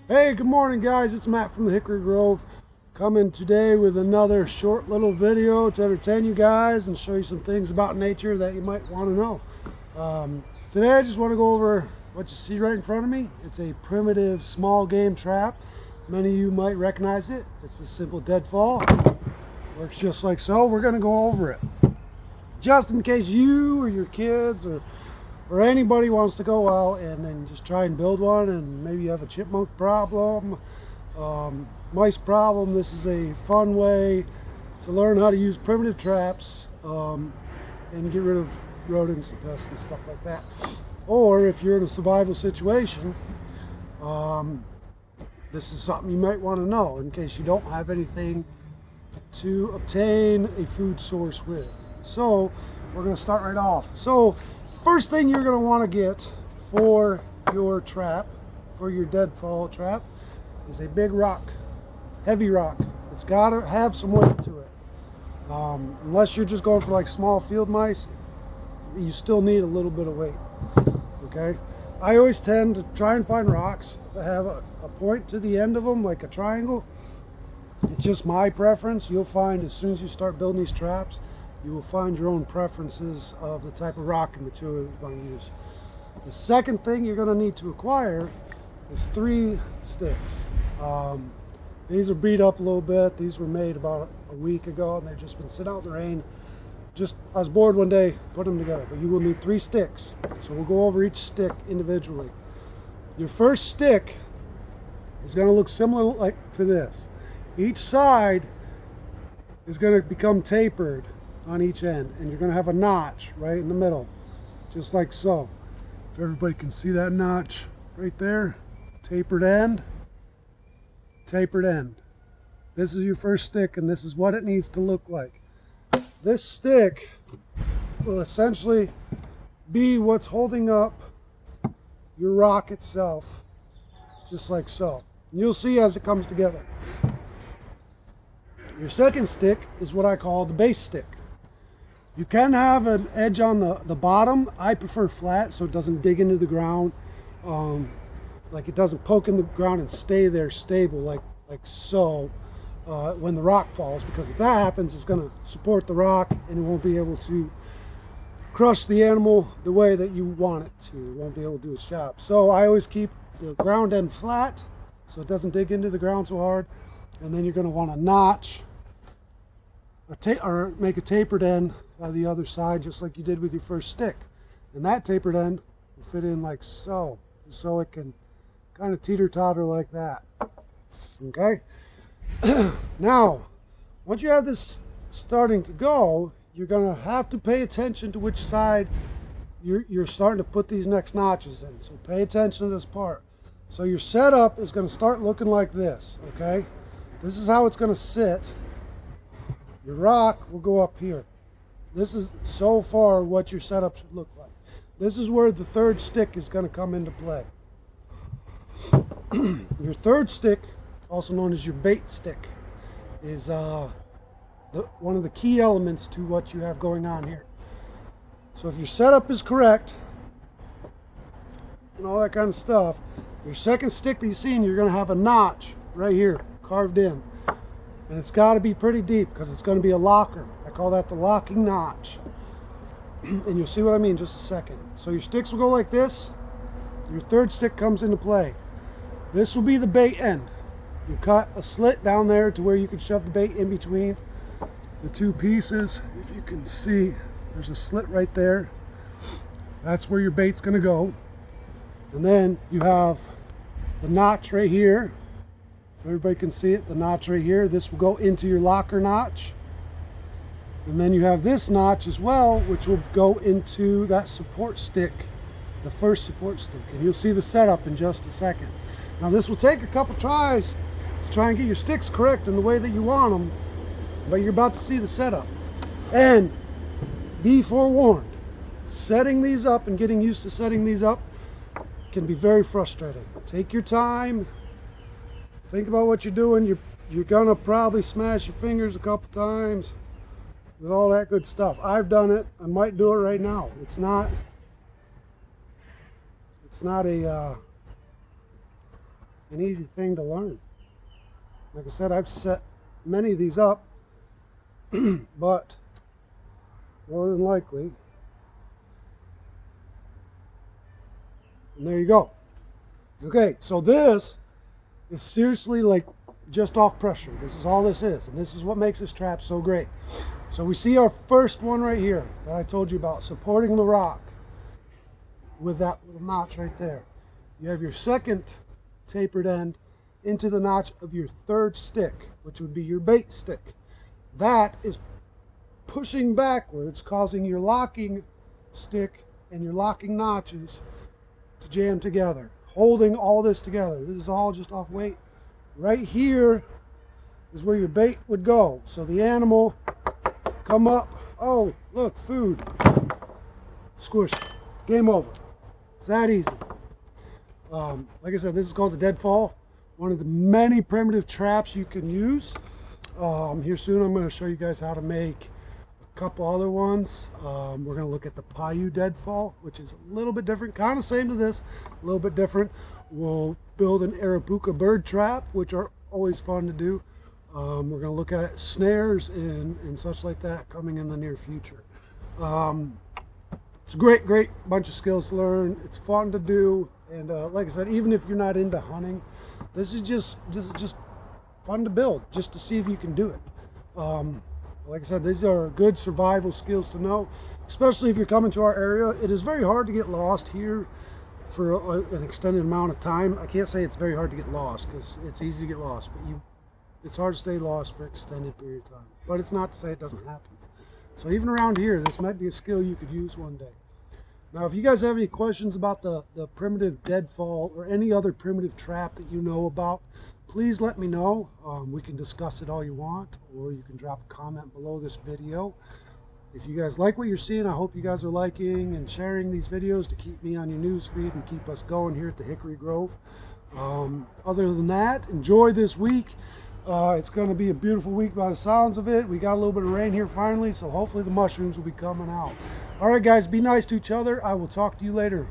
Hey, good morning guys, it's Matt from the Hickory Grove coming today with another short little video to entertain you guys and show you some things about nature that you might want to know. Today I just want to go over what you see right in front of me. It's a primitive small game trap. Many of you might recognize it. It's a simple deadfall. Works just like so. We're going to go over it. Just in case you or your kids or anybody wants to go out and then just try and build one, and maybe you have a chipmunk problem, mice problem. This is a fun way to learn how to use primitive traps and get rid of rodents and pests and stuff like that. Or if you're in a survival situation, this is something you might want to know in case you don't have anything to obtain a food source with. So we're going to start right off. So first thing you're going to want to get for your trap, for your deadfall trap, is a big rock, heavy rock. It's got to have some weight to it. Unless you're just going for like small field mice, you still need a little bit of weight. Okay, I always tend to try and find rocks that have a point to the end of them, like a triangle. It's just my preference. You'll find as soon as you start building these traps, you will find your own preferences of the type of rock and material you're going to use. The second thing you're going to need to acquire is 3 sticks. These are beat up a little bit. These were made about a week ago and they've just been sitting out in the rain. I was bored one day, put them together. But you will need 3 sticks. So we'll go over each stick individually. Your first stick is going to look similar like to this. Each side is going to become tapered on each end, and you're going to have a notch right in the middle, just like so. If everybody can see that notch right there, tapered end, tapered end. This is your first stick, and this is what it needs to look like. This stick will essentially be what's holding up your rock itself, just like so. And you'll see as it comes together. Your second stick is what I call the base stick. You can have an edge on the bottom. I prefer flat so it doesn't dig into the ground, like it doesn't poke in the ground and stay there stable like so when the rock falls, because if that happens, it's going to support the rock and it won't be able to crush the animal the way that you want it to. It won't be able to do its job. So I always keep the ground end flat so it doesn't dig into the ground so hard. And then you're going to want a notch or make a tapered end on the other side, just like you did with your first stick. And that tapered end will fit in like so, so it can kind of teeter-totter like that. Okay. Now, once you have this starting to go, you're going to have to pay attention to which side you're starting to put these next notches in. So pay attention to this part. So your setup is going to start looking like this. Okay. This is how it's going to sit. Your rock will go up here. This is so far what your setup should look like. This is where the third stick is going to come into play. Your third stick, also known as your bait stick, is one of the key elements to what you have going on here. So if your setup is correct and all that kind of stuff, your second stick that you see, you're going to have a notch right here carved in. And it's got to be pretty deep because it's going to be a locker. I call that the locking notch. And you'll see what I mean in just a second. So your sticks will go like this. Your third stick comes into play. This will be the bait end. You cut a slit down there to where you can shove the bait in between the 2 pieces. If you can see, there's a slit right there. That's where your bait's going to go. And then you have the notch right here. Everybody can see it, the notch right here. This will go into your locker notch. And then you have this notch as well, which will go into that support stick, the first support stick. And you'll see the setup in just a second. Now this will take a couple tries to try and get your sticks correct in the way that you want them, but you're about to see the setup. And be forewarned, setting these up and getting used to setting these up can be very frustrating. Take your time. Think about what you're doing. You're gonna probably smash your fingers a couple times with all that good stuff. I've done it. I might do it right now. It's not a an easy thing to learn. Like I said, I've set many of these up, but more than likely, and there you go. Okay, so this is seriously like just off pressure. This is all this is, and this is what makes this trap so great. So we see our first one right here that I told you about, supporting the rock with that little notch right there. You have your second tapered end into the notch of your third stick, which would be your bait stick. That is pushing backwards, causing your locking stick and your locking notches to jam together, holding all this together. This is all just off weight. Right here is where your bait would go. So the animal come up, oh look, food, squish, game over. It's that easy. Like I said, this is called the deadfall, one of the many primitive traps you can use. Here soon I'm going to show you guys how to make a couple other ones. We're going to look at the Paiute deadfall, which is a little bit different, kind of same to this, a little bit different. We'll build an Arapuka bird trap, which are always fun to do. We're going to look at snares and such like that coming in the near future. It's a great bunch of skills to learn. It's fun to do, and like I said, even if you're not into hunting, this is just fun to build, just to see if you can do it. Like I said, these are good survival skills to know, especially if you're coming to our area. It is very hard to get lost here for an extended amount of time. I can't say it's very hard to get lost, because it's easy to get lost, but it's hard to stay lost for an extended period of time. But it's not to say it doesn't happen. So even around here, this might be a skill you could use one day. Now, if you guys have any questions about the primitive deadfall or any other primitive trap that you know about, please let me know. We can discuss it all you want, or you can drop a comment below this video. If you guys like what you're seeing, I hope you guys are liking and sharing these videos to keep me on your news feed and keep us going here at the Hickory Grove. Other than that, enjoy this week. It's going to be a beautiful week by the sounds of it. We got a little bit of rain here finally, so hopefully the mushrooms will be coming out. All right, guys, be nice to each other. I will talk to you later.